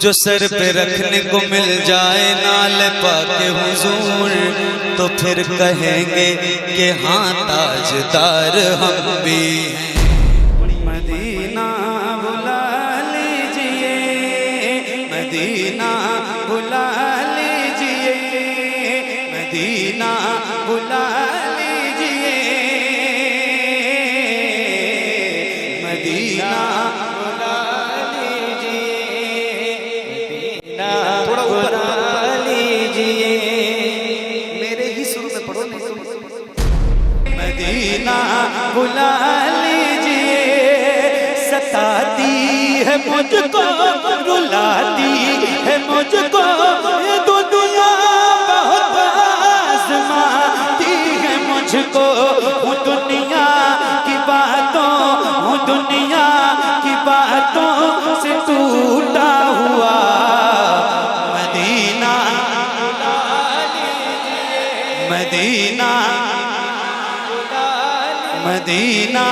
जो सर पे रखने को मिल जाए नाल पाके हुजूर, तो फिर कहेंगे कि हाँ ताजदार हम भी हैं। मदीना बुला लीजिए, मदीना बुला लीजिए, मदीना बुला लीजिए, मदीना बुला लीजिए, थोड़ा ऊपर लीजिए, मेरे ही सुर में पढ़ो नहीं तुम। मदीना बुला लीजिए, सताती है मुझको, रुलाती है मुझको, ये दुनिया बहुत आज़माती है मुझको। हूँ दुनिया की बातों, हूँ दुनिया की बातों से टूटा हुआ। मदीना मदीना मदीना।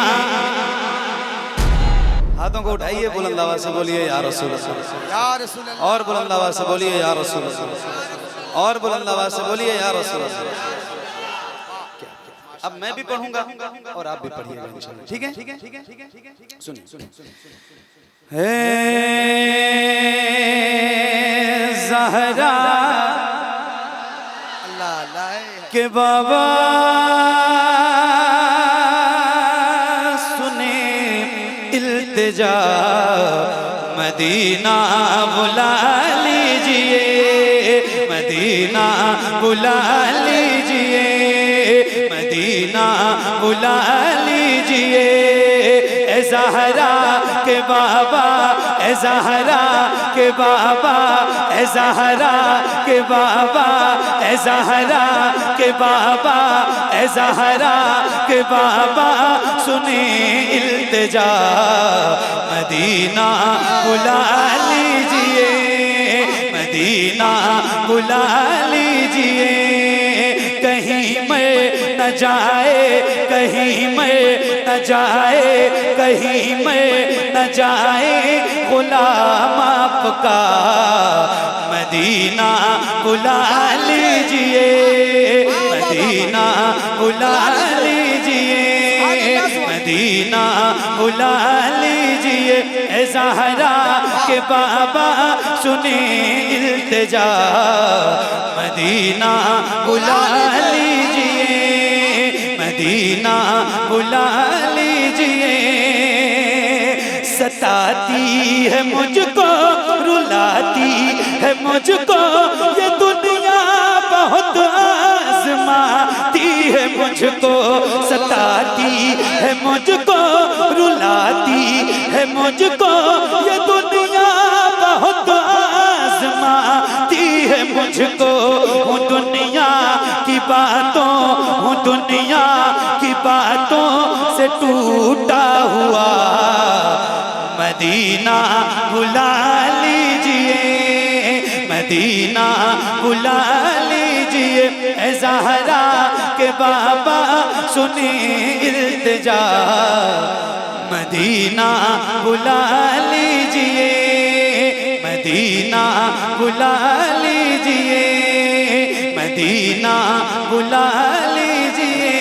हाथों को उठाइए, बुलंद आवाज से बोलिए या रसूल अल्लाह, और बुलंद आवाज से बोलिए या रसूल अल्लाह, और बुलंद आवाज से बोलिए या रसूल अल्लाह। अब मैं भी पढ़ूंगा और आप भी पढ़िएगा इंशाअल्लाह, ठीक है? सुनिए सुनिए। हे ज़हरा अल्लाह के बाबा इल्तिजा, मदीना बुला लीजिए, मदीना बुला लीजिए, मदीना बुला लीजिए। ए ज़हरा के बाबा, ए ज़हरा के बाबा, ए ज़हरा के बाबा, ए ज़हरा के बाबा, ए ज़हरा के बाबा सुने इल्तिजा, मदीना बुला लीजिए, मदीना बुला लीजिए। कहीं मैं न जाए, कहीं मैं न जाए, कहीं मैं न जाए गुलाम आपका, मदीना बुला लीजिए, मदीना बुला लीजिए, मदीना बुला लीजिए। ए ज़हरा के बाबा सुने इल्तिजा, मदीना बुला लीजिए, मदीना बुला लीजिए। सताती है मुझको, रुलाती है मुझको, ये दुनिया बहुत आज़माती है मुझको। सताती है मुझको, रुलाती है मुझको, ये दुनिया बहुत आज़माती है मुझको। हूँ दुनिया की बातों, हूँ दुनिया की बातों से टूटा हुआ। मदीना बुला लीजिए, मदीना बुला लीजिए। ए ज़हरा के बाबा सुने इल्तिजा, मदीना बुला लीजिए, मदीना बुला लीजिए, मदीना बुला लीजिए।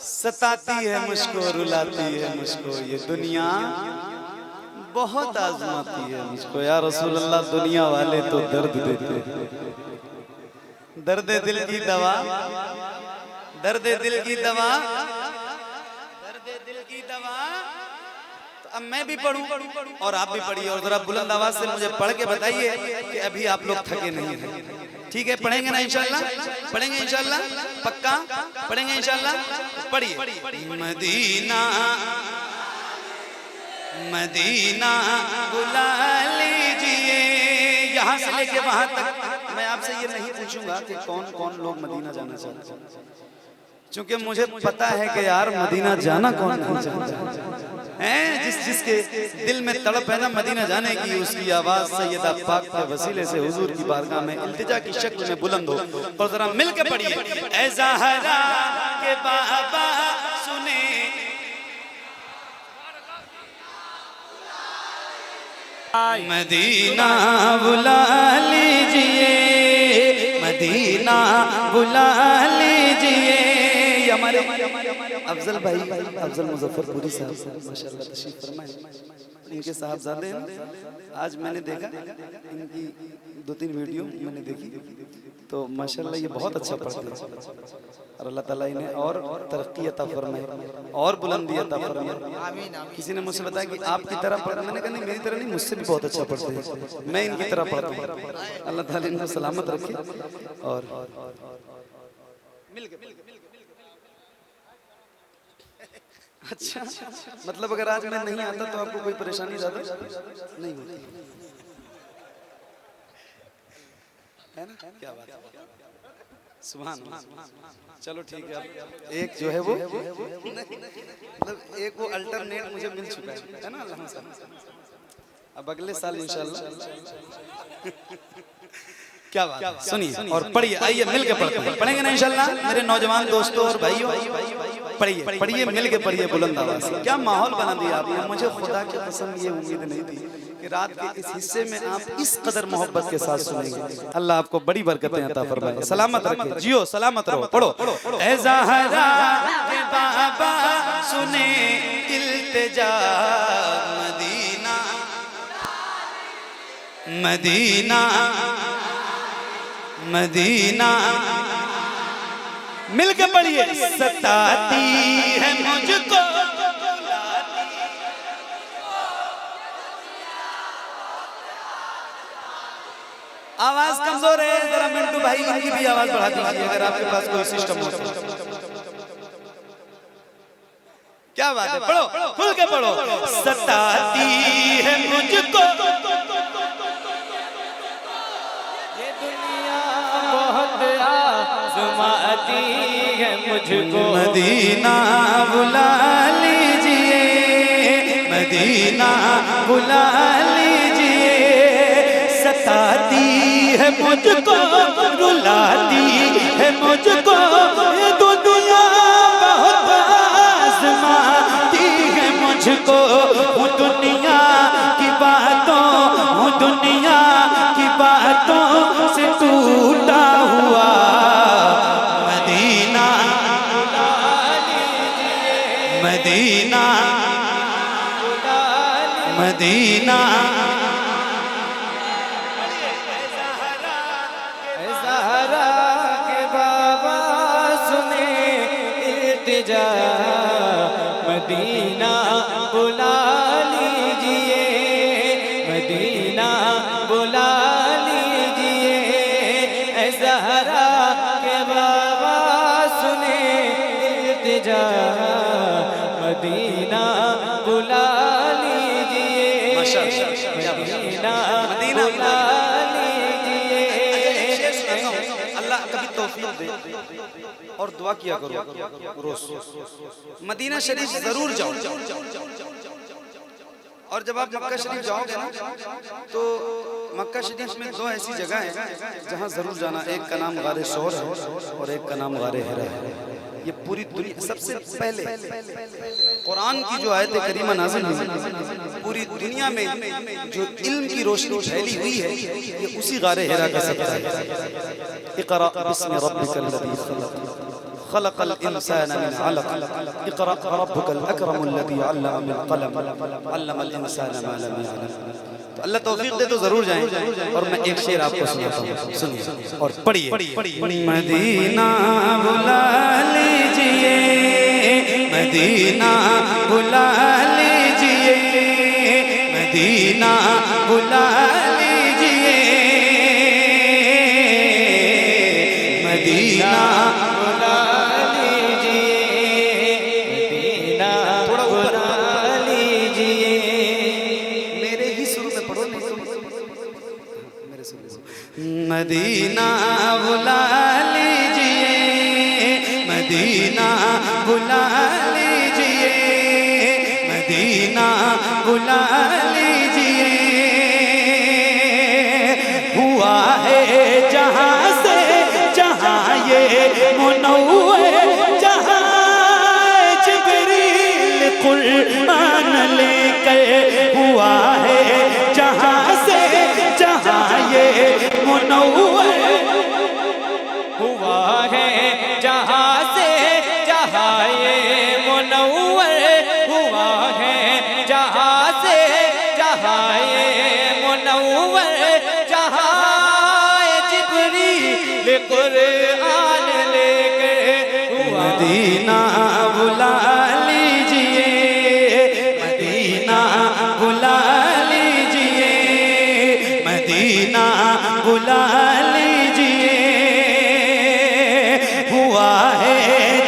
सताती है मुझको, रुलाती है मुझको, ये दुनिया बहुत आज़माती है मुझको। या रसूल अल्लाह, दुनिया वाले तो दर्द देते, दर्द दिल की दवा, दर्द दिल की दवा, दर्द दिल की दवा। तो अब मैं भी पढ़ूं और आप भी पढ़िए, और जरा बुलंद आवाज से मुझे पढ़ के बताइए कि अभी आप लोग थके नहीं हैं, ठीक है? पढ़ेंगे ना इंशाअल्लाह? पढ़ेंगे इंशाअल्लाह? पक्का पढ़ेंगे इंशाअल्लाह? पढ़िए। मदीना मदीना बुला लीजिए। यहाँ से लेके वहां तक मैं आपसे ये नहीं पूछूंगा कि कौन कौन लोग मदीना जाना चाहते हैं, क्योंकि मुझे पता है कि यार मदीना जाना कौन नहीं चाहता है। जिसके दिल में तड़प है ना मदीना जाने की, उसकी आवाज सैयदा पाक के वसीले से हुजूर की बारगाह में इल्तिजा की शक्ल में बुलंद हो। और जरा मिल के पढ़िए, ऐ ज़हरा के बाबा सुने मदीना बुला लीजिए, मदीना बुला लीजिए। हमारे अफजल भाई, अफजल मुजफ्फरपुरी साहब माशाल्लाह तशरीफ फरमाए। इनके साहबजादे आज मैंने देखा, इनकी 2-3 वीडियो मैंने देखी, तो माशाल्लाह ये बहुत अच्छा पढ़ते हैं और अल्लाह ताला इन्हें और तरक्की अता फरमाए और बुलंदी अता फरमाए। किसी ने मुझसे बताया कि आपकी तरह पढ़, मैंने कहा नहीं, मेरी तरह नहीं, मुझसे भी बहुत अच्छा पढ़ते हैं, मैं इनकी तरह पढ़ता हूँ। अल्लाह ताला इनको सलामत रखे। और अच्छा, मतलब अगर आज मैं नहीं आता तो आपको कोई परेशानी ज्यादा नहीं होती है ना? क्या बात है, सुभान अल्लाह। चलो ठीक है, एक जो है वो मतलब एक वो अल्टरनेट मुझे मिल चुका है ना अल्लाह से। अब अगले साल इंशाल्लाह क्या बात, सुनिए और पढ़िए, आइए मिल के पढ़ते हैं, पढ़ेंगे ना इंशाल्लाह मेरे नौजवान दोस्तों और भाइयों। पढ़िए पढ़िए, मिल के पढ़िए बुलंद आवाज से। क्या माहौल बना दिया आपने, मुझे खुदा की कसम ये उम्मीद नहीं थी कि रात के इस हिस्से में आप इस कदर मोहब्बत के साथ सुनेंगे। अल्लाह आपको बड़ी बरकतें अता फरमाए, सलामत रखे, जियो सलामत रहो। पढ़ो, ऐ ज़हरा के बाबा सुने इल्तिजा, मदीना मदीना मदीना। मिलके पढ़िए, सताती है मुझको आवाज कमजोर है, जरा मिंटू भाई इनकी भी आवाज बढ़ा दीजिए अगर आपके पास कोई सिस्टम हो तो। क्या बात है, पढ़ो, खुल के पढ़ो। सताती है मुझको ये दुनिया, बहुत आज़माती है मुझको, मदीना बुला लीजिए, मदीना बुला लीजिए। सताती है मुझको, रुलाती है मुझको ये दुनिया, बहुत आज़माती है मुझको। हूँ दुनिया की बातों, हूँ दुनिया की बातों से टूटा हुआ, मदीना मदीना मदीना। ज़हरा के बाबा सुने इल्तिजा, मदीना बुला लीजिए, मदीना बुला लीजिए। ऐ ज़हरा के बाबा सुने इल्तिजा, मदीना बुला लीजिए, मदीना बुला लीजिए। अल्लाह कभी तौफीक दे और दुआ किया करो रोज, मदीना शरीफ जरूर जाओ। और जब आप मक्का शरीफ जाओगे ना तो मक्का शरीफ में 2 ऐसी जगह है जहां जरूर जाना। एक का नाम गारे शौर है और एक का नाम गारे हिरा है। ये पूरी दुनिया सबसे पहले कुरान की जो आयत करीमा नाज़िल हुई, पूरी दुनिया में जो इल्म की रोशनी फैली हुई है ये उसी गारे हिरा का सबब है। इक़रा बिस्मि रब्बिकल लज़ी खलक़, खलक़ल इंसाना मिन अलक़, इक़रा रब्बुकल अकरमुल लज़ी अल्लम बिल कलम, अल्लमल इंसाना मा लम यअलम। तो अल्लाह तौफीक दे तो जरूर जाएं। और मैं एक शेर आपको सुनाता हूं, सुनिए और पढ़िए। मदीना बुला लीजिए, मदीना बुला लीजिए, मदीना बुला लीजिए, मदीना बुला लीजिए, मदीना बुला लीजिए। मेरे ही शुरू में पढ़ो, नहीं तो मेरे शुरू में। मदीना बुला लीजिए, मदीना बुला लीजिए, मदीना बुला लीजिए। हुआ है जहां से जहां ये मुनव्वर, जहां जिब्रील कुरान लेकर हुआ है जहां जहाए मुनव्वर जहाए जिब्रील कुरान लेके मदीना बुला लीजिए, मदीना बुला लीजिए, मदीना बुला लीजिए। हुआ है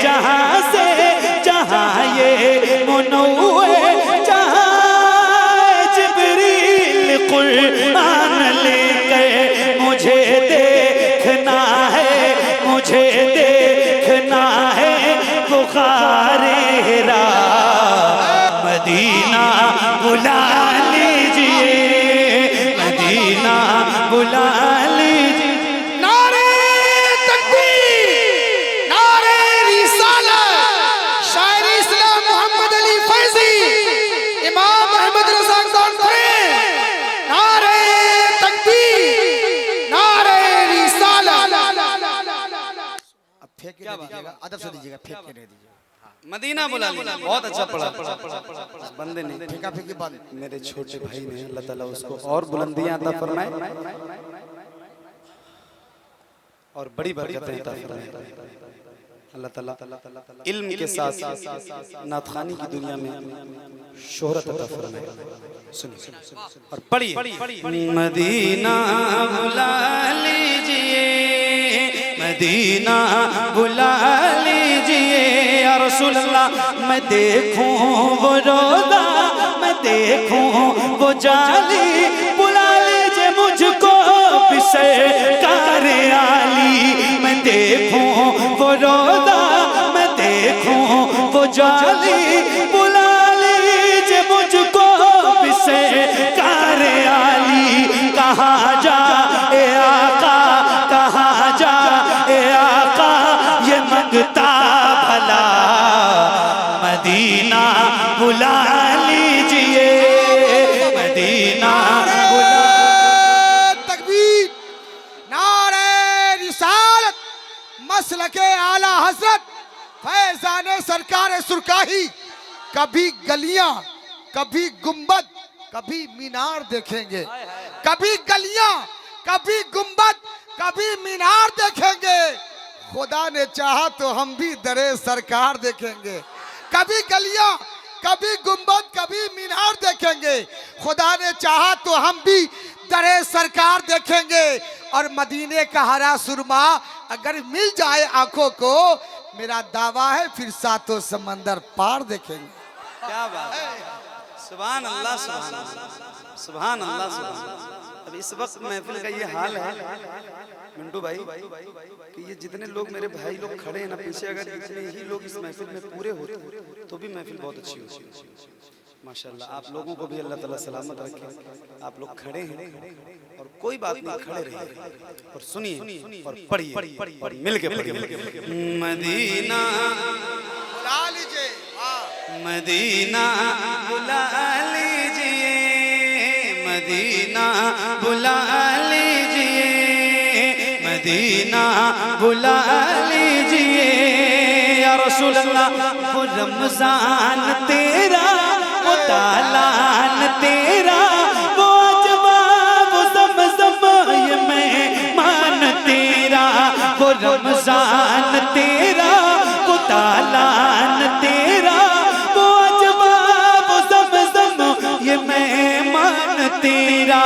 जहाँ से जहाँ ये मुनव्वर जहाँ जिब्रील कुरान लेकर मुझे देखना है, मुझे देखना है बुखारे हिरा। मदीना बुला लीजिए, मदीना बुला लीजिए। नारे तकबीर, नारे रिसालत, शायर इस्लाम मोहम्मद अली फैजी, इमाम अहमद रज़ा कौनपुरी। नारे तकबीर, नारे रिसालत। अब फेंक के दे दीजिएगा, अदब से दीजिएगा, फेंक के दे दीजिएगा। मदीना बुला लीजिए। बहुत अच्छा पढ़ा बंदे ने, फेंका फेंकी बंद। मेरे छोटे भाई ने, अल्लाह ताला उसको और बुलंदियां अता फरमाए और बड़ी बरकतें अता फरमाए। अल्लाह ताला इल्म के साथ नातखानी की दुनिया में शोहरत अता फरमाए। सुनिए और पढ़िए। मदीना बुला लीजिए, मदीना बुला लीजिए या रसूल अल्लाह। मैं देखूं वो रोज़ा, मैं देखूं वो जाली, बुला लीजिए मुझको बिसरकार आली। मैं देखूं वो रोज़ा, मैं देखूं वो जाली, बुला लीजिए मुझको बिसरकार आली। कहाँ जा ए आका, कहाँ जा ए आका, ये मंगता भला। मदीना बुला लीजिए, मदीना बुला। तकबीर, नारे रिसालत, मसलके आला हजरत फैजाने सरकार सुरकाही। कभी गलियां, कभी गुंबद, कभी मीनार देखेंगे। कभी गलियां, कभी गुंबद, कभी मीनार देखेंगे। खुदा ने चाहा तो हम भी दरे सरकार देखेंगे। कभी गलियां, कभी गुंबद, कभी मीनार देखेंगे। खुदा ने चाहा तो हम भी दरे सरकार देखेंगे। और मदीने का हरा सुरमा अगर मिल जाए आंखों को, मेरा दावा है फिर सातों समंदर पार देखेंगे। क्या बात है, सुभान अल्लाह, सुभान अल्लाह, सुभान अल्लाह, सुभान अल्लाह। अब इस वक्त महफिल का ये हाल है मिंटू भाई कि ये जितने लोग मेरे भाई लोग खड़े हैं ना पीछे, अगर इतने ही लोग इस महफिल में पूरे होते तो भी महफिल बहुत अच्छी होती। माशाल्लाह, आप लोगों को भी अल्लाह ताला सलामत रखे। आप लोग खड़े हैं और कोई बात नहीं, खड़े रहिए और सुनिए और पढ़िए और मिलके पढ़िए। मदीना बुला लीजिए, मदीना बुला लीजिए, मदीना बुला लीजिए, मदीना बुला लीजिए या रसूल अल्लाह। वो रमजान तेरा, वो तालान तेरा, वो अजवा, वो ज़मज़म, ये मेहमान तेरा। वो रमजान तेरा, वो तालान तेरा, वो अजवा, वो ज़मज़म, ये मेहमान तेरा।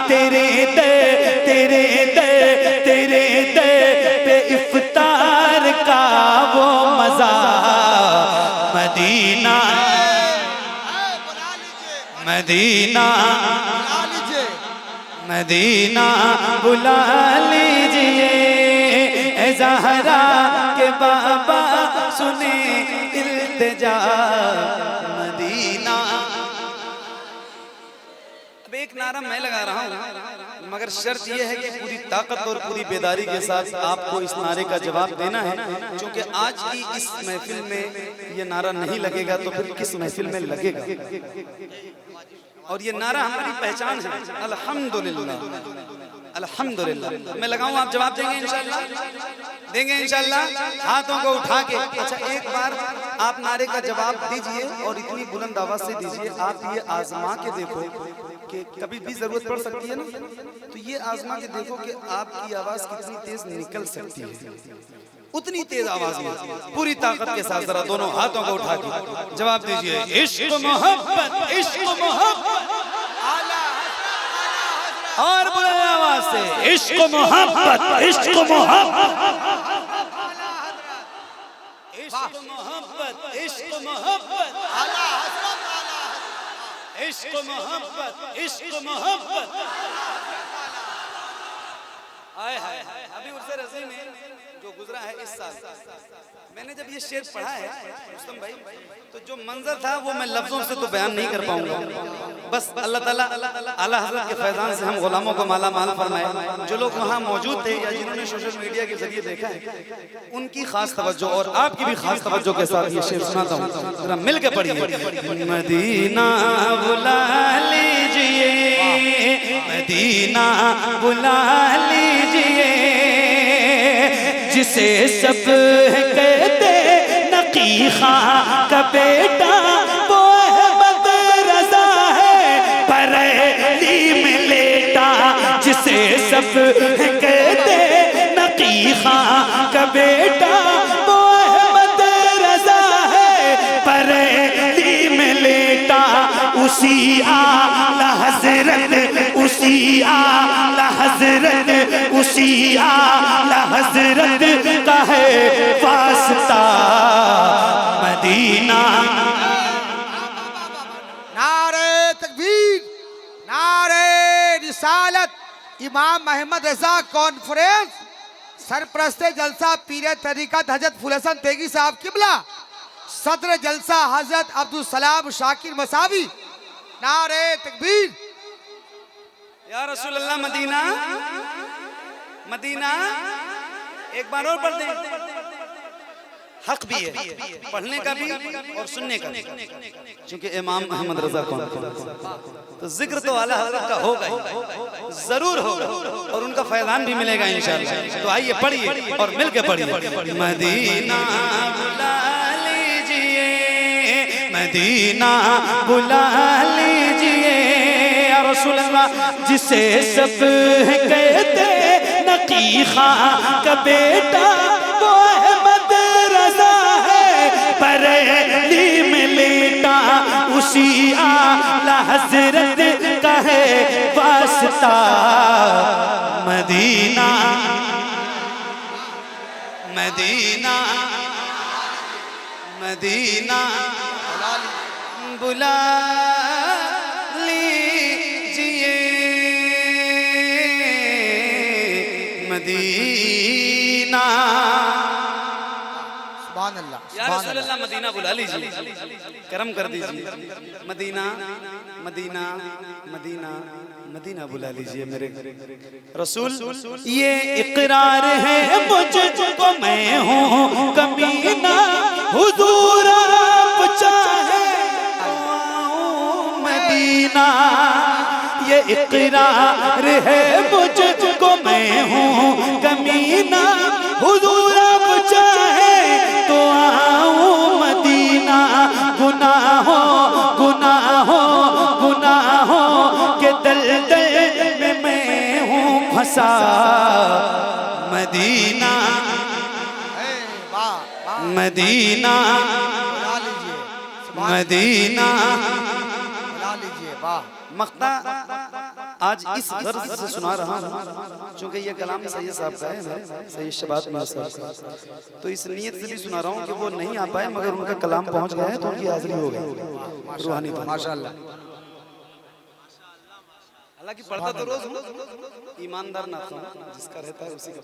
तेरे दर, तेरे दर, तेरे दर पे इफ्तार का वो मज़ा। मदीना, मदीना, मदीना बुला लीजिए। ए ज़हरा के बाबा सुने इल्तिजा, मदीना। अब एक नारा मैं लगा रहा हूँ, मगर शर्त यह है कि पूरी ताकत और पूरी बेदारी के साथ आपको इस नारे का जवाब देना है। क्योंकि आज की इस महफिल में ये नारा नहीं लगेगा तो फिर किस महफिल में लगेगा। और ये नारा हमारी पहचान है। अल्हम्दुलिल्लाह, अल्हम्दुलिल्लाह। मैं लगाऊं, आप जवाब देंगे इंशाल्लाह? देंगे इंशाल्लाह? हाथों को उठा के। अच्छा, एक बार आप नारे का जवाब दीजिए और इतनी बुलंद आवाज से दीजिए, आप ये आजमा के देखो कि कभी भी जरूरत पड़ सकती है ना, तो ये आजमा के देखो कि आपकी आवाज कितनी तेज निकल सकती है। उतनी तेज आवाज में पूरी ताकत के साथ जरा दोनों हाथों को उठा के जवाब दीजिए। इश्क मोहब्बत, इश्क मोहब्बत, और बुलंद आवाज से इश्क मोहब्बत, इश्क मोहब्बत, इश्क मोहब्बत, इश्क मोहब्बत, इश्क मोहब्बत, इश्क मोहब्बत। आए हाय, अभी उर्से रज़ी में जो गुजरा है इस साल, मैंने जब ये शेर पढ़ा है रुस्तम भाई, तो जो मंजर था वो मैं लफ्जों से तो बयान नहीं कर पाऊंगा। बस अल्लाह ताला आला हज़रत के फैज़ान से हम गुलामों को माला माल फरमाए। जो लोग वहाँ मौजूद थे या जिन्होंने सोशल मीडिया के जरिए देखा है, उनकी खास तवज्जो और आपकी भी खास तवज्जो के साथ ये शेर सुनाता हूँ, जरा मिल के पढ़िए। मदीना बुला लीजिए, मदीना बुला लीजिए, जिसे सब कहते नकी खां का बेटा, वो अहमद रज़ा है बरेली में लेटा। जिसे सब कहते नकी खां का बेटा, वो अहमद रज़ा है बरेली में लेटा। उसी आला हज़रत, उसी आला हज़रत, उसी आला हज़रत का है वास्ता मदीना। नारे तकबीर, नारे रिसालत। इमाम अहमद रजा कॉन्फ्रेंस, सरप्रस्ते जलसा पीर तरीक़त हजरत फूल हसन तेगी साहब किबला, सदर जलसा हजरत अब्दुल सलाम शाकिर मसावी। नारे तकबीर। या रसूल अल्लाह, मदीना, मदीना। एक बार और पढ़ दें, हक भी है पढ़ने का भी और सुनने का भी, क्योंकि इमाम अहमद रजा कौन, तो जिक्र तो आला हज़रत का होगा ही, जरूर होगा, और उनका फैज़ान भी मिलेगा इंशाअल्लाह। तो आइए पढ़िए और मिल के पढ़िए। मदीना बुला लीजिए, मदीना बुला लीजिए, या रसूल अल्लाह, जिसे सब कहते नकी खां का बेटा, वो अहमद रज़ा है बरेली में लेटा। उसी आला हज़रत का है वास्ता मदीना, मदीना, मदीना बुला लीजिए, मदीना। सुभान अल्लाह, या रसूल अल्लाह, मदीना बुला लीजिए, करम कर दीजिए। मदीना, मदीना, मदीना, मदीना बुला लीजिए मेरे रसूल। ये इकरार है मुझको मैं हूँ कमीना, हुजूर आप चाहे मदीना। ये इकरार है मुझको मैं हूँ कमीना, हुजूर आप चाहे तो आऊं मदीना। गुनाहों गुनाहों गुनाहों के दलदल में मैं हूँ फंसा मदीना, मदीना, मदीना। मक्ता आज इस गर्ज से सुना रहा हूँ क्योंकि ये कलाम सैयद साहब का है, सैयद शबात में साहब, तो इस नीयत से भी सुना रहा हूँ कि वो नहीं आ पाए मगर उनका कलाम पहुँच गया है तो उनकी हाजिरी हो गई रूहानी माशाअल्लाह। हालांकि पढ़ता तो रोज हूँ, ईमानदार ना जिसका रहता है उसी का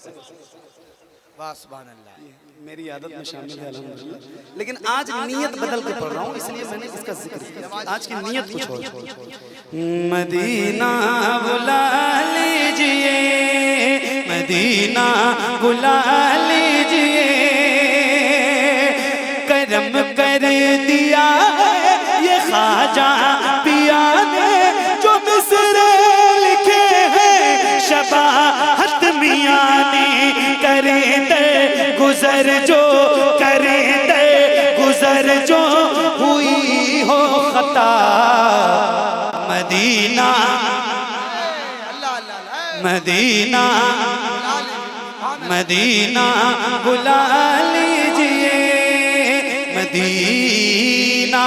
सुभान अल्लाह, मेरी आदत में शामिल है अल्हम्दुलिल्लाह। लेकिन आज नीयत बदल के पढ़ रहा हूँ इसलिए मैंने इसका जिक्र किया। आज की नीयत कुछ और। मदीना बुला लीजिए, मदीना बुला लीजिए, करम कर दिया ये ख्वाजा पिया ने जो मिसरे लिखे हैं शबा गुजर जो करे दे गुजर जो हुई हो खता मदीना अल्लाह अल्लाह मदीना मदीना बुला लीजिए मदीना